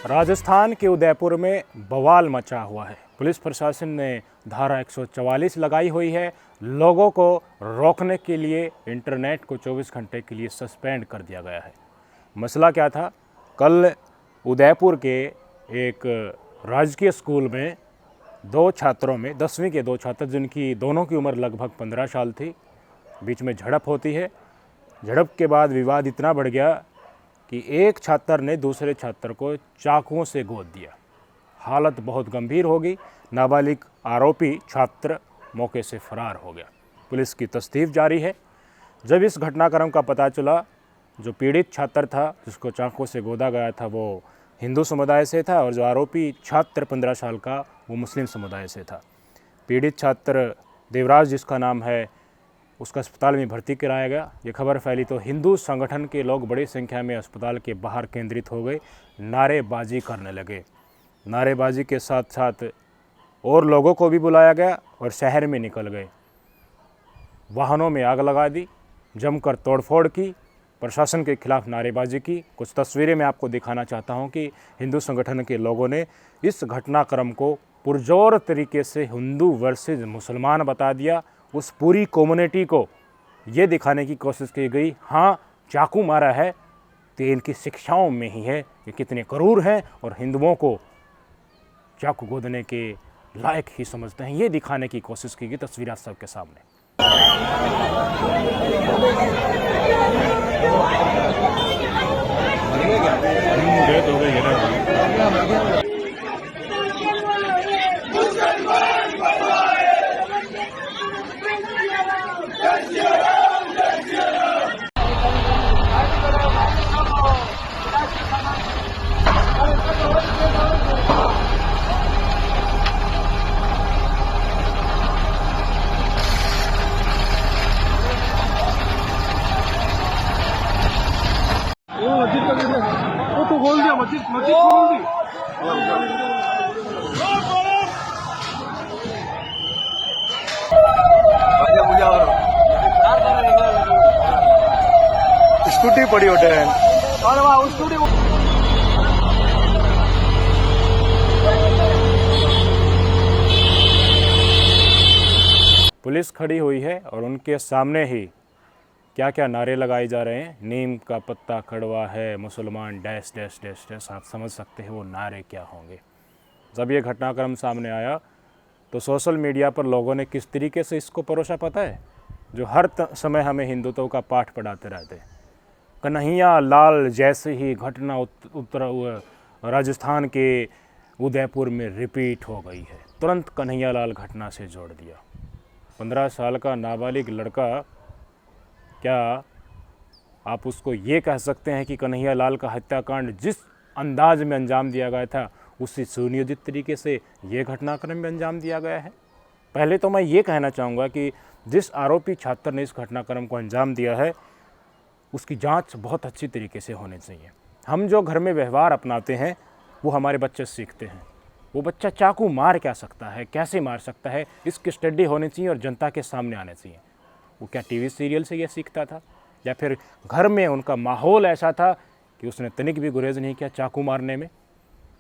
राजस्थान के उदयपुर में बवाल मचा हुआ है। पुलिस प्रशासन ने धारा 144 लगाई हुई है। लोगों को रोकने के लिए इंटरनेट को 24 घंटे के लिए सस्पेंड कर दिया गया है। मसला क्या था? कल उदयपुर के एक राजकीय स्कूल में दो छात्रों में 10वीं के दो छात्र, जिनकी दोनों की उम्र लगभग 15 साल थी, बीच में झड़प होती है। झड़प के बाद विवाद इतना बढ़ गया कि एक छात्र ने दूसरे छात्र को चाकुओं से गोद दिया। हालत बहुत गंभीर हो गई। नाबालिग आरोपी छात्र मौके से फरार हो गया। पुलिस की तफ्तीश जारी है। जब इस घटनाक्रम का पता चला, जो पीड़ित छात्र था जिसको चाकुओं से गोदा गया था वो हिंदू समुदाय से था, और जो आरोपी छात्र 15 साल का वो मुस्लिम समुदाय से था। पीड़ित छात्र देवराज, जिसका नाम है, उसका अस्पताल में भर्ती कराया गया। ये खबर फैली तो हिंदू संगठन के लोग बड़ी संख्या में अस्पताल के बाहर केंद्रित हो गए, नारेबाजी करने लगे। नारेबाजी के साथ साथ और लोगों को भी बुलाया गया और शहर में निकल गए। वाहनों में आग लगा दी, जमकर तोड़फोड़ की, प्रशासन के खिलाफ नारेबाजी की। कुछ तस्वीरें मैं आपको दिखाना चाहता हूं कि हिंदू संगठन के लोगों ने इस घटनाक्रम को पुरजोर तरीके से हिंदू वर्सेस मुसलमान बता दिया। उस पूरी कम्युनिटी को ये दिखाने की कोशिश की गई, हाँ चाकू मारा है तो इनकी शिक्षाओं में ही है, ये कितने क्रूर हैं और हिंदुओं को चाकू गोदने के लायक ही समझते हैं। ये दिखाने की कोशिश की गई। तस्वीर आप सबके सामने। वो तो खोल दिया, मस्जिद खोल दी। स्कूटी पड़ी होटे हैं। अरे वाह, स्कूटी। पुलिस खड़ी हुई है और उनके सामने ही क्या क्या नारे लगाए जा रहे हैं। नीम का पत्ता कड़वा है, मुसलमान डैश डैश डैश डैश। आप समझ सकते हैं वो नारे क्या होंगे। जब ये घटनाक्रम सामने आया तो सोशल मीडिया पर लोगों ने किस तरीके से इसको परोसा पता है, जो हर समय हमें हिंदुत्व का पाठ पढ़ाते रहते। कन्हैया लाल जैसे ही घटना उत्तर राजस्थान के उदयपुर में रिपीट हो गई है। तुरंत कन्हैया लाल घटना से जोड़ दिया। 15 साल का नाबालिग लड़का, क्या आप उसको ये कह सकते हैं कि कन्हैया लाल का हत्याकांड जिस अंदाज में अंजाम दिया गया था उसी सुनियोजित तरीके से ये घटनाक्रम में अंजाम दिया गया है? पहले तो मैं ये कहना चाहूँगा कि जिस आरोपी छात्र ने इस घटनाक्रम को अंजाम दिया है उसकी जांच बहुत अच्छी तरीके से होनी चाहिए। हम जो घर में व्यवहार अपनाते हैं वो हमारे बच्चे सीखते हैं। वो बच्चा चाकू मार क्या सकता है, कैसे मार सकता है, इसकी स्टडी होनी चाहिए और जनता के सामने आने चाहिए। वो क्या टीवी सीरियल से ये सीखता था, या फिर घर में उनका माहौल ऐसा था कि उसने तनिक भी गुरेज नहीं किया चाकू मारने में?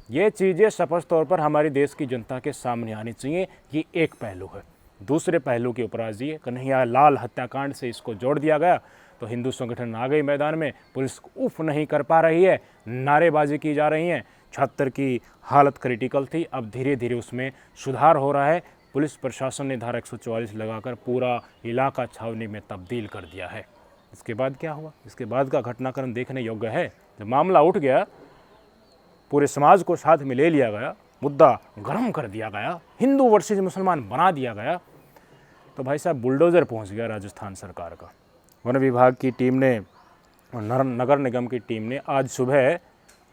ये चीज़ें स्पष्ट तौर पर हमारे देश की जनता के सामने आनी चाहिए। ये एक पहलू है। दूसरे पहलू के उपराज ये कन्हैया लाल हत्याकांड से इसको जोड़ दिया गया तो हिंदू संगठन आ गई मैदान में। पुलिस उफ नहीं कर पा रही है, नारेबाजी की जा रही है। छात्र की हालत क्रिटिकल थी, अब धीरे धीरे उसमें सुधार हो रहा है। पुलिस प्रशासन ने धारा 144 लगाकर पूरा इलाका छावनी में तब्दील कर दिया है। इसके बाद क्या हुआ? इसके बाद का घटनाक्रम देखने योग्य है। जब मामला उठ गया, पूरे समाज को साथ में ले लिया गया, मुद्दा गर्म कर दिया गया, हिंदू वर्सेस मुसलमान बना दिया गया, तो भाई साहब बुलडोज़र पहुंच गया राजस्थान सरकार का। वन विभाग की टीम ने और नगर निगम की टीम ने आज सुबह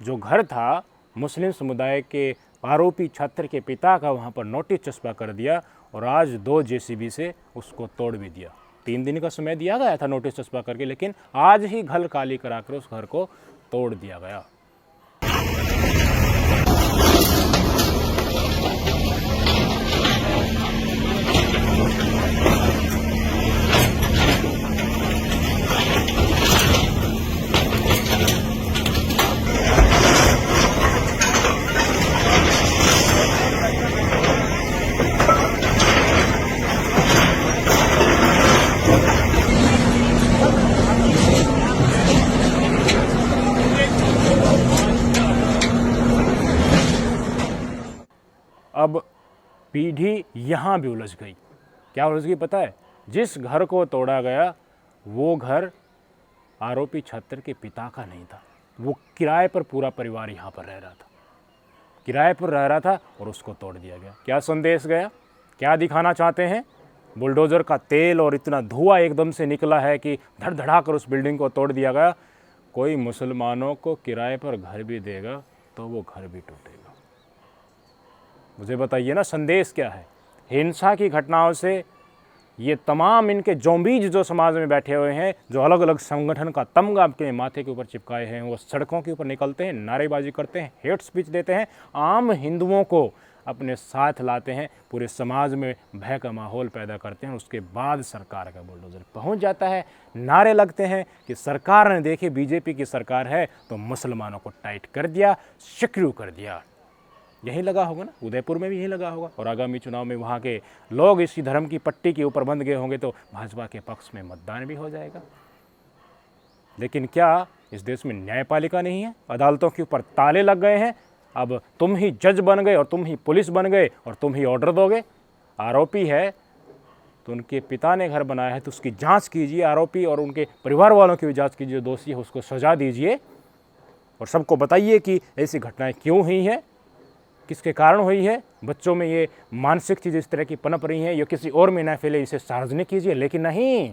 जो घर था मुस्लिम समुदाय के आरोपी छात्र के पिता का, वहाँ पर नोटिस चस्पा कर दिया और आज 2 JCB से उसको तोड़ भी दिया। 3 दिन का समय दिया गया था नोटिस चस्पा करके, लेकिन आज ही घर खाली कराकर उस घर को तोड़ दिया गया। पीढ़ी यहाँ भी उलझ गई। क्या उलझ गई पता है? जिस घर को तोड़ा गया वो घर आरोपी छात्र के पिता का नहीं था, वो किराए पर पूरा परिवार यहाँ पर रह रहा था, किराए पर रह रहा था और उसको तोड़ दिया गया। क्या संदेश गया? क्या दिखाना चाहते हैं? बुलडोज़र का तेल और इतना धुआं एकदम से निकला है कि धड़धड़ा कर उस बिल्डिंग को तोड़ दिया गया। कोई मुसलमानों को किराए पर घर भी देगा तो वो घर भी टूटेगा। मुझे बताइए ना, संदेश क्या है? हिंसा की घटनाओं से ये तमाम इनके ज़ॉम्बीज जो समाज में बैठे हुए हैं, जो अलग अलग संगठन का तमगा अपने माथे के ऊपर चिपकाए हैं, वो सड़कों के ऊपर निकलते हैं, नारेबाजी करते हैं, हेट स्पीच देते हैं, आम हिंदुओं को अपने साथ लाते हैं, पूरे समाज में भय का माहौल पैदा करते हैं। उसके बाद सरकार का बुलडोज़र पहुंच जाता है, नारे लगते हैं कि सरकार ने, देखिए बीजेपी की सरकार है तो मुसलमानों को टाइट कर दिया, सिक्योर कर दिया। यही लगा होगा ना, उदयपुर में भी यही लगा होगा। और आगामी चुनाव में वहाँ के लोग इसी धर्म की पट्टी के ऊपर बंध गए होंगे तो भाजपा के पक्ष में मतदान भी हो जाएगा। लेकिन क्या इस देश में न्यायपालिका नहीं है? अदालतों के ऊपर ताले लग गए हैं। अब तुम ही जज बन गए और तुम ही पुलिस बन गए और तुम ही ऑर्डर दोगे। आरोपी है तो उनके पिता ने घर बनाया है तो उसकी जांच कीजिए, आरोपी और उनके परिवार वालों की भी जांच कीजिए, दोषी है उसको सजा दीजिए और सबको बताइए कि ऐसी घटनाएं क्यों हुई हैं, किसके कारण हुई है, बच्चों में ये मानसिक चीज़ इस तरह की पनप रही है, ये किसी और में ना फैले, इसे सार्वजनिक कीजिए। लेकिन नहीं,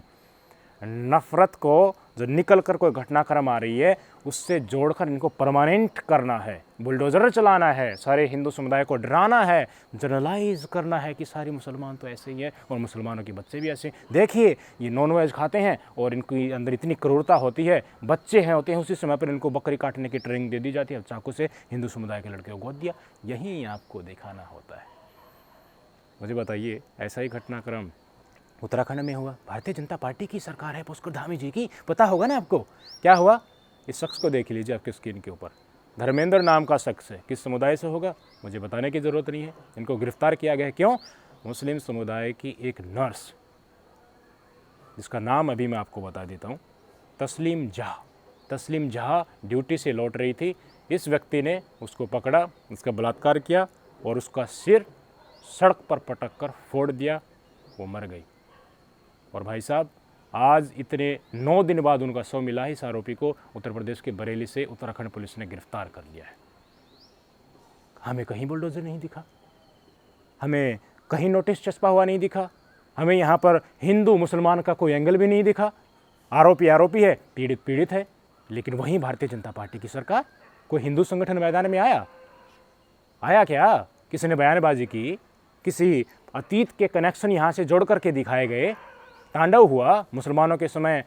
नफ़रत को जो निकल कर कोई घटनाक्रम आ रही है उससे जोड़कर इनको परमानेंट करना है, बुलडोज़र चलाना है, सारे हिंदू समुदाय को डराना है, जनरलाइज करना है कि सारे मुसलमान तो ऐसे ही हैं और मुसलमानों के बच्चे भी ऐसे। देखिए ये नॉन वेज खाते हैं और इनके अंदर इतनी क्रूरता होती है, बच्चे हैं होते हैं, उसी समय पर इनको बकरी काटने की ट्रेनिंग दे दी जाती है, चाकू से हिंदू समुदाय के लड़के को गोद दिया। यही आपको दिखाना होता है। मुझे बताइए, ऐसा ही घटनाक्रम उत्तराखंड में हुआ। भारतीय जनता पार्टी की सरकार है, पुष्कर धामी जी की, पता होगा ना आपको क्या हुआ। इस शख्स को देख लीजिए आपके स्क्रीन के ऊपर, धर्मेंद्र नाम का शख्स है। किस समुदाय से होगा मुझे बताने की ज़रूरत नहीं है। इनको गिरफ्तार किया गया है, क्यों? मुस्लिम समुदाय की एक नर्स, जिसका नाम अभी मैं आपको बता देता हूँ, तस्लीम जहाँ ड्यूटी से लौट रही थी। इस व्यक्ति ने उसको पकड़ा, उसका बलात्कार किया और उसका सिर सड़क पर पटक कर फोड़ दिया, वो मर गई। और भाई साहब, आज इतने 9 दिन बाद उनका शव मिला है। इस आरोपी को उत्तर प्रदेश के बरेली से उत्तराखंड पुलिस ने गिरफ्तार कर लिया है। हमें कहीं बुलडोज़र नहीं दिखा, हमें कहीं नोटिस चस्पा हुआ नहीं दिखा, हमें यहाँ पर हिंदू मुसलमान का कोई एंगल भी नहीं दिखा। आरोपी है, पीड़ित पीड़ित है। लेकिन वहीं भारतीय जनता पार्टी की सरकार, कोई हिंदू संगठन मैदान में आया क्या? किसी ने बयानबाजी की, किसी अतीत के कनेक्शन यहाँ से जोड़ करके दिखाए गए, तांडव हुआ मुसलमानों के समय,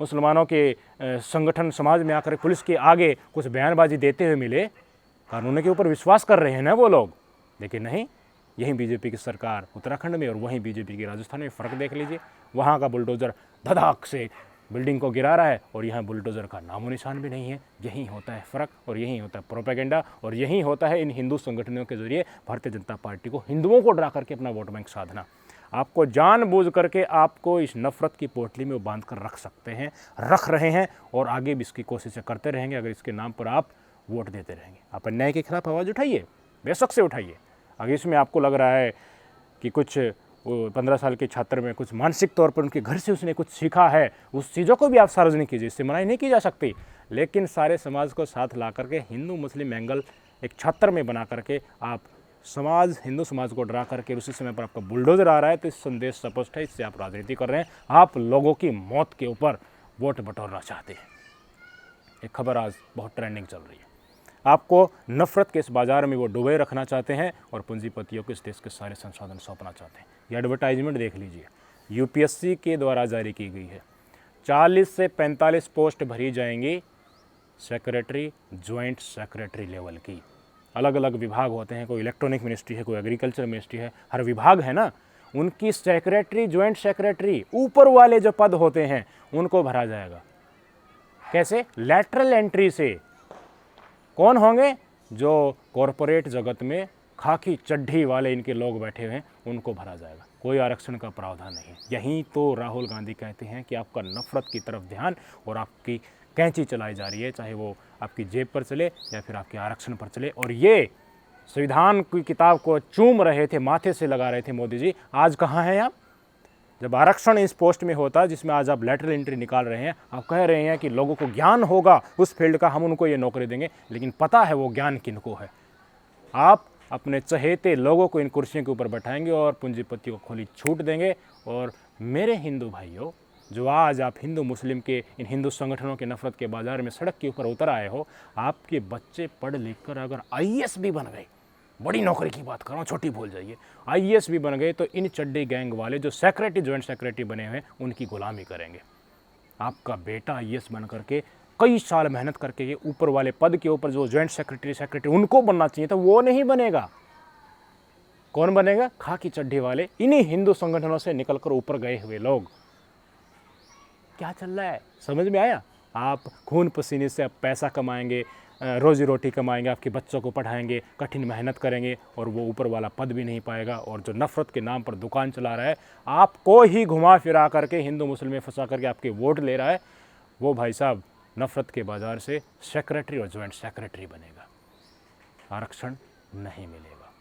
मुसलमानों के संगठन समाज में आकर पुलिस के आगे कुछ बयानबाजी देते हुए मिले। कानून के ऊपर विश्वास कर रहे हैं ना वो लोग। लेकिन नहीं, यहीं बीजेपी की सरकार उत्तराखंड में और वहीं बीजेपी की राजस्थान में फ़र्क देख लीजिए। वहाँ का बुलडोज़र धड़ाक से बिल्डिंग को गिरा रहा है और यहाँ बुलडोज़र का नामो निशान भी नहीं है। यही होता है फ़र्क और यही होता है प्रोपेगेंडा और यही होता है इन हिंदू संगठनों के जरिए भारतीय जनता पार्टी को, हिंदुओं को डरा करके अपना वोट बैंक साधना। आपको जानबूझ करके आपको इस नफ़रत की पोटली में वो बांध कर रख रहे हैं और आगे भी इसकी कोशिशें करते रहेंगे अगर इसके नाम पर आप वोट देते रहेंगे। आप अन्याय के खिलाफ आवाज़ उठाइए, बेशक से उठाइए। अगर इसमें आपको लग रहा है कि कुछ 15 साल के छात्र में कुछ मानसिक तौर पर उनके घर से उसने कुछ सीखा है, उस चीज़ों को भी आप सार्वजनिक कीजिए, इससे मनाही नहीं की जा सकती। लेकिन सारे समाज को साथ ला करके हिंदू मुस्लिम एंगल एक छात्र में बना करके आप हिंदू समाज को डरा करके उसी समय पर आपका बुलडोज़र आ रहा है, तो इस संदेश स्पष्ट है, इससे आप राजनीति कर रहे हैं। आप लोगों की मौत के ऊपर वोट बटोरना चाहते हैं। एक खबर आज बहुत ट्रेंडिंग चल रही है, आपको नफ़रत के इस बाज़ार में वो डुबे रखना चाहते हैं और पूंजीपतियों को इस देश के सारे संसाधन सौंपना चाहते हैं। ये एडवर्टाइजमेंट देख लीजिए, यूपीएससी के द्वारा जारी की गई है। 40 से 45 पोस्ट भरी जाएंगी सेक्रेटरी, ज्वाइंट सेक्रेटरी लेवल की। अलग अलग विभाग होते हैं, कोई इलेक्ट्रॉनिक मिनिस्ट्री है, कोई एग्रीकल्चर मिनिस्ट्री है, हर विभाग है ना, उनकी सेक्रेटरी, ज्वाइंट सेक्रेटरी, ऊपर वाले जो पद होते हैं उनको भरा जाएगा। कैसे? लैटरल एंट्री से। कौन होंगे? जो कॉरपोरेट जगत में खाकी चड्ढी वाले इनके लोग बैठे हुए हैं, उनको भरा जाएगा। कोई आरक्षण का प्रावधान नहीं है। यहीं तो राहुल गांधी कहते हैं कि आपका नफ़रत की तरफ ध्यान और आपकी कैंची चलाई जा रही है, चाहे वो आपकी जेब पर चले या फिर आपके आरक्षण पर चले। और ये संविधान की किताब को चूम रहे थे, माथे से लगा रहे थे मोदी जी, आज कहाँ हैं आप? जब आरक्षण इस पोस्ट में होता जिसमें आज आप लेटरल एंट्री निकाल रहे हैं, आप कह रहे हैं कि लोगों को ज्ञान होगा उस फील्ड का, हम उनको ये नौकरी देंगे, लेकिन पता है वो ज्ञान किनको है। आप अपने चहेते लोगों को इन कुर्सियों के ऊपर बैठाएंगे और पूंजीपति को खुली छूट देंगे। और मेरे हिंदू भाइयों, जो आज आप हिंदू मुस्लिम के इन हिंदू संगठनों के नफरत के बाजार में सड़क के ऊपर उतर आए हो, आपके बच्चे पढ़ लिख कर अगर आईएएस भी बन गए, बड़ी नौकरी की बात कर रहा हूँ, छोटी भूल जाइए, आईएएस भी बन गए, तो इन चड्डी गैंग वाले जो सेक्रेटरी, ज्वाइंट सेक्रेटरी बने हुए हैं, उनकी गुलामी करेंगे। आपका बेटा आईएएस बन करके कई साल मेहनत करके ये ऊपर वाले पद के ऊपर जो ज्वाइंट सेक्रेटरी उनको बनना चाहिए था, वो नहीं बनेगा। कौन बनेगा? खाकी चड्डी वाले, इन्हीं हिंदू संगठनों से निकलकर ऊपर गए हुए लोग। क्या चल रहा है, समझ में आया? आप खून पसीने से अब पैसा कमाएंगे, रोजी रोटी कमाएंगे, आपके बच्चों को पढ़ाएंगे, कठिन मेहनत करेंगे, और वो ऊपर वाला पद भी नहीं पाएगा। और जो नफ़रत के नाम पर दुकान चला रहा है, आपको ही घुमा फिरा करके हिंदू मुस्लिम में फंसा करके आपके वोट ले रहा है, वो भाई साहब नफ़रत के बाज़ार से सेक्रेटरी और ज्वाइंट सेक्रेटरी बनेगा। आरक्षण नहीं मिलेगा।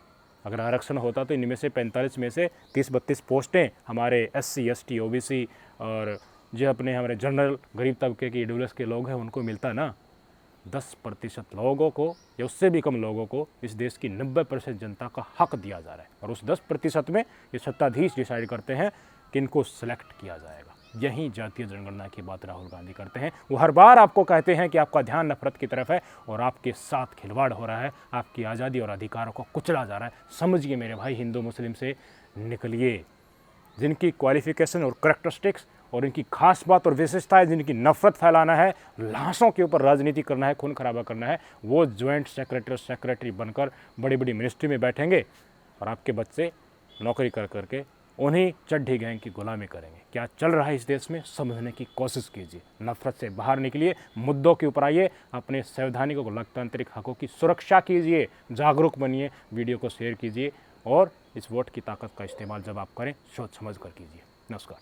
अगर आरक्षण होता तो इनमें से 45 में से 30-32 पोस्टें हमारे SC ST OBC और जो अपने हमारे जनरल गरीब तबके की EWS के लोग हैं उनको मिलता ना। 10% लोगों को या उससे भी कम लोगों को इस देश की 90% जनता का हक दिया जा रहा है, और उस 10% में ये सत्ताधीश डिसाइड करते हैं कि इनको सेलेक्ट किया जाएगा। यही जातीय जनगणना की बात राहुल गांधी करते हैं। वो हर बार आपको कहते हैं कि आपका ध्यान नफरत की तरफ है और आपके साथ खिलवाड़ हो रहा है, आपकी आज़ादी और अधिकारों को कुचला जा रहा है। समझिए मेरे भाई, हिंदू मुस्लिम से निकलिए। जिनकी क्वालिफिकेशन और करैक्टरिस्टिक्स और इनकी खास बात और विशेषता है, जिनकी नफरत फैलाना है, लाशों के ऊपर राजनीति करना है, खून खराबा करना है, वो ज्वाइंट सेक्रेटरी बनकर बड़ी बड़ी मिनिस्ट्री में बैठेंगे और आपके बच्चे नौकरी कर करके उन्हीं चड्ढी गैंग की गुलामी करेंगे। क्या चल रहा है इस देश में, समझने की कोशिश कीजिए। नफरत से बाहर निकलिए, मुद्दों के ऊपर आइए, अपने संवैधानिक और लोकतांत्रिक हकों की सुरक्षा कीजिए, जागरूक बनिए, वीडियो को शेयर कीजिए और इस वोट की ताकत का इस्तेमाल जब आप करें सोच समझ कर कीजिए। नमस्कार।